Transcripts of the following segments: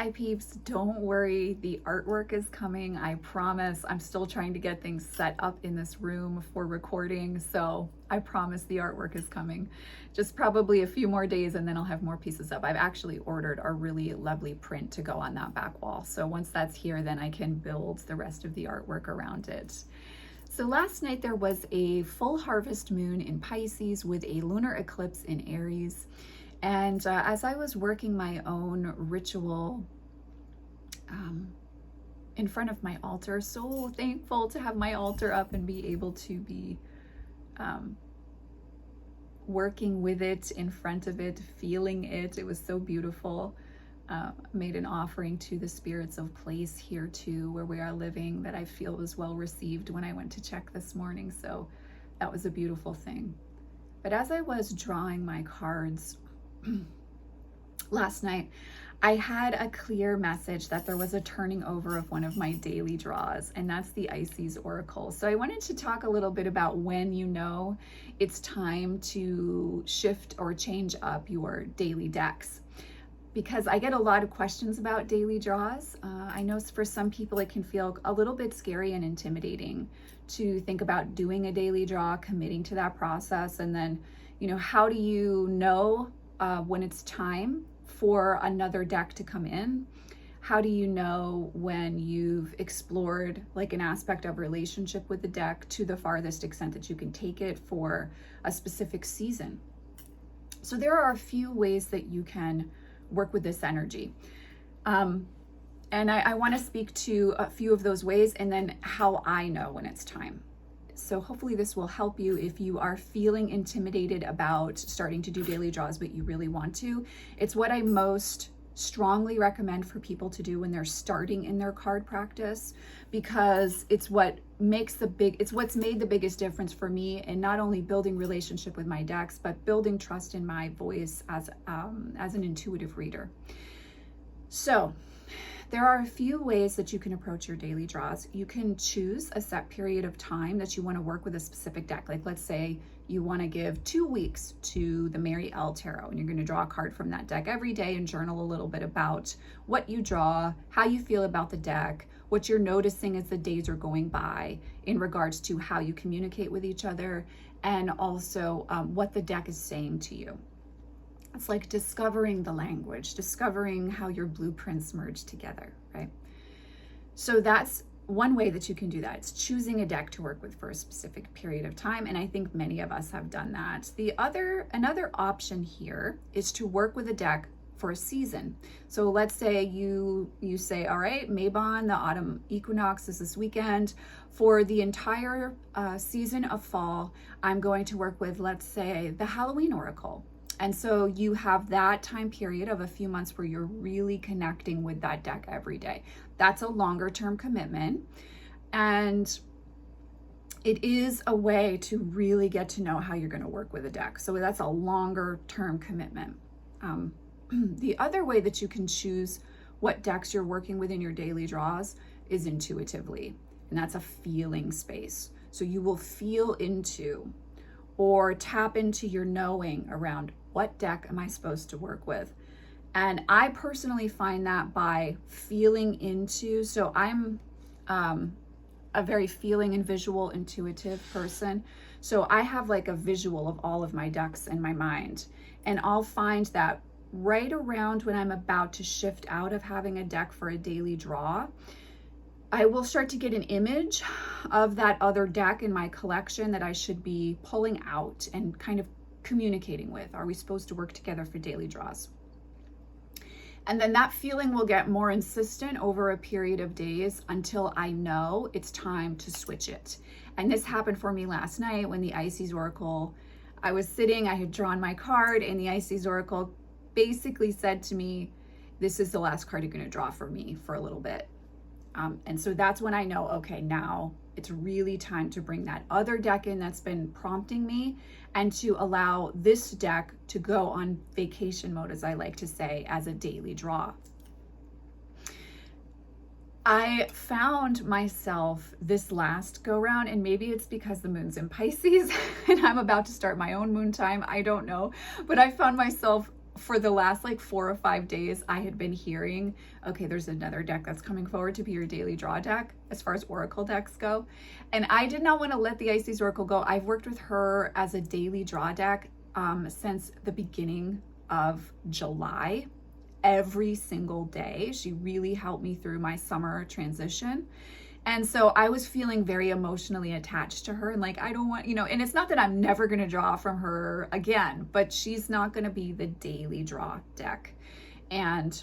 Hi peeps, don't worry, the artwork is coming, I promise. I'm still trying to get things set up in this room for recording, so I promise the artwork is coming. Just probably a few more days and then I'll have more pieces up. I've actually ordered a really lovely print to go on that back wall, so once that's here, then I can build the rest of the artwork around it. So last night there was a full harvest moon in Pisces with a lunar eclipse in Aries. And as I was working my own ritual in front of my altar, so thankful to have my altar up and be able to be working with it, in front of it, feeling it. It was so beautiful. Made an offering to the spirits of place here too, where we are living, that I feel was well received when I went to check this morning. So that was a beautiful thing. But as I was drawing my cards last night, I had a clear message that there was a turning over of one of my daily draws, and that's the Isis Oracle. So I wanted to talk a little bit about when you know it's time to shift or change up your daily decks, because I get a lot of questions about daily draws. I know for some people it can feel a little bit scary and intimidating to think about doing a daily draw, committing to that process, and then, you know, how do you know when it's time for another deck to come in? How do you know when you've explored like an aspect of relationship with the deck to the farthest extent that you can take it for a specific season? So there are a few ways that you can work with this energy. And I want to speak to a few of those ways and then how I know when it's time. So hopefully this will help you if you are feeling intimidated about starting to do daily draws, but you really want to. It's what I most strongly recommend for people to do when they're starting in their card practice, because it's what's made the biggest difference for me in not only building relationship with my decks, but building trust in my voice as an intuitive reader. So there are a few ways that you can approach your daily draws. You can choose a set period of time that you want to work with a specific deck. Like let's say you want to give 2 weeks to the Mary L Tarot, and you're going to draw a card from that deck every day and journal a little bit about what you draw, how you feel about the deck, what you're noticing as the days are going by in regards to how you communicate with each other, and also what the deck is saying to you. It's like discovering the language, discovering how your blueprints merge together, right? So that's one way that you can do that. It's choosing a deck to work with for a specific period of time, and I think many of us have done that. Another option here is to work with a deck for a season. So let's say you say, all right, Mabon, the autumn equinox is this weekend. For the entire season of fall, I'm going to work with, let's say, the Halloween Oracle. And so you have that time period of a few months where you're really connecting with that deck every day. That's a longer term commitment. And it is a way to really get to know how you're going to work with a deck. So that's a longer term commitment. The other way that you can choose what decks you're working with in your daily draws is intuitively. And that's a feeling space. So you will feel into or tap into your knowing around what deck am I supposed to work with. And I personally find that by feeling into, so I'm a very feeling and visual intuitive person. So I have like a visual of all of my decks in my mind. And I'll find that right around when I'm about to shift out of having a deck for a daily draw, I will start to get an image of that other deck in my collection that I should be pulling out and kind of communicating with. Are we supposed to work together for daily draws? And then that feeling will get more insistent over a period of days until I know it's time to switch it. And this happened for me last night when the Isis Oracle, I was sitting, I had drawn my card, and the Isis Oracle basically said to me, this is the last card you're going to draw for me for a little bit. And so that's when I know, okay, now it's really time to bring that other deck in that's been prompting me, and to allow this deck to go on vacation mode, as I like to say, as a daily draw. I found myself this last go round, and maybe it's because the moon's in Pisces and I'm about to start my own moon time, I don't know, but I found myself for the last like 4 or 5 days, I had been hearing, okay, there's another deck that's coming forward to be your daily draw deck as far as oracle decks go. And I did not want to let the Ices Oracle go. I've worked with her as a daily draw deck since the beginning of July. Every single day. She really helped me through my summer transition. And so I was feeling very emotionally attached to her, and like, I don't want, you know, and it's not that I'm never going to draw from her again, but she's not going to be the daily draw deck. And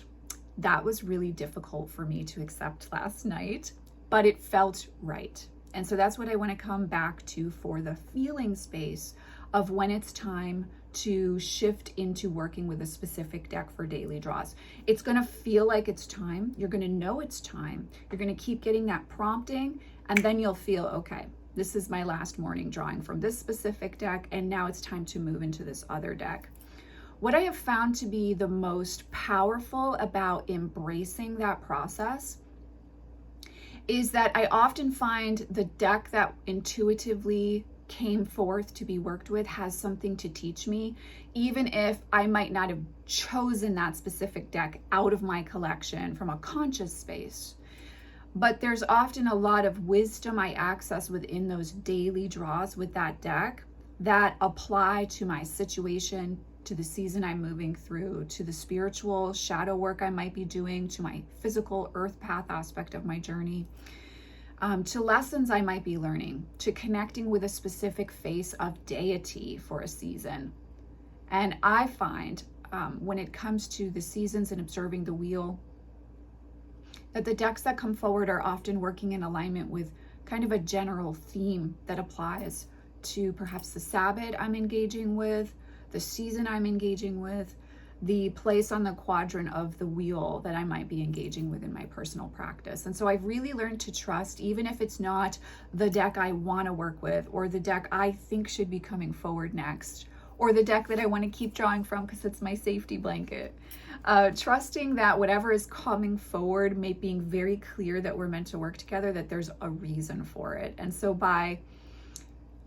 that was really difficult for me to accept last night, but it felt right. And so that's what I want to come back to for the feeling space of when it's time to shift into working with a specific deck for daily draws. It's going to feel like it's time. You're going to know it's time. You're going to keep getting that prompting, and then you'll feel, okay, this is my last morning drawing from this specific deck, and now it's time to move into this other deck. What I have found to be the most powerful about embracing that process is that I often find the deck that intuitively came forth to be worked with has something to teach me, even if I might not have chosen that specific deck out of my collection from a conscious space. But there's often a lot of wisdom I access within those daily draws with that deck that apply to my situation, to the season I'm moving through, to the spiritual shadow work I might be doing, to my physical earth path aspect of my journey. To lessons I might be learning, to connecting with a specific face of deity for a season. And I find when it comes to the seasons and observing the wheel, that the decks that come forward are often working in alignment with kind of a general theme that applies to perhaps the Sabbath I'm engaging with, the season I'm engaging with, the place on the quadrant of the wheel that I might be engaging with in my personal practice. And so I've really learned to trust, even if it's not the deck I want to work with, or the deck I think should be coming forward next, or the deck that I want to keep drawing from because it's my safety blanket. Trusting that whatever is coming forward, being very clear that we're meant to work together, that there's a reason for it. And so by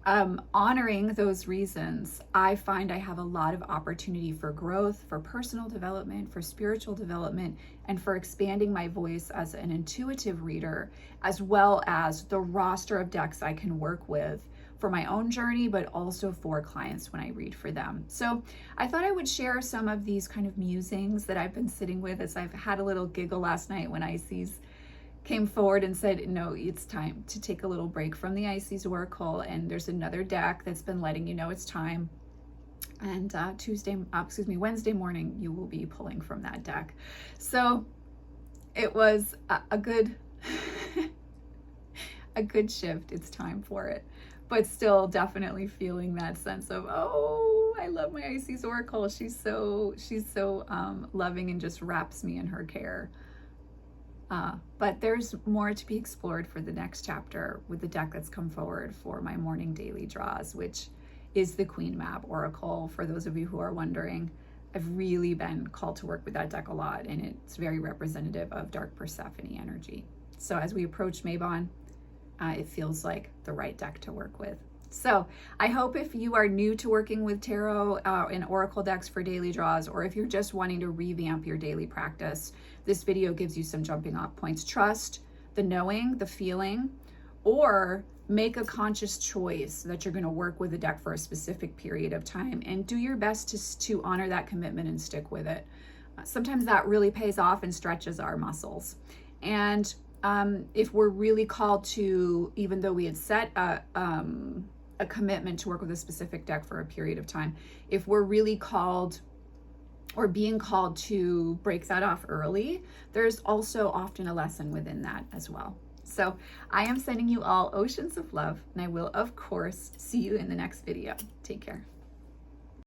honoring those reasons, I find I have a lot of opportunity for growth, for personal development, for spiritual development, and for expanding my voice as an intuitive reader, as well as the roster of decks I can work with for my own journey, but also for clients when I read for them. So I thought I would share some of these kind of musings that I've been sitting with as I've had a little giggle last night when Ices came forward and said, no, it's time to take a little break from the Ices Oracle, and there's another deck that's been letting you know it's time. And Wednesday morning, you will be pulling from that deck. So it was a good, a good shift. It's time for it, but still definitely feeling that sense of, oh, I love my Ices Oracle. She's so loving and just wraps me in her care. But there's more to be explored for the next chapter with the deck that's come forward for my morning daily draws, which is the Queen Mab Oracle. For those of you who are wondering, I've really been called to work with that deck a lot, and it's very representative of dark Persephone energy. So as we approach Mabon, it feels like the right deck to work with. So I hope if you are new to working with tarot and oracle decks for daily draws, or if you're just wanting to revamp your daily practice, this video gives you some jumping off points. Trust the knowing, the feeling, or make a conscious choice that you're going to work with a deck for a specific period of time, and do your best to honor that commitment and stick with it. Sometimes that really pays off and stretches our muscles. And if we're really called to, even though we had set a commitment to work with a specific deck for a period of time, if we're really called or being called to break that off early, there's also often a lesson within that as well. So I am sending you all oceans of love, and I will, of course, see you in the next video. Take care.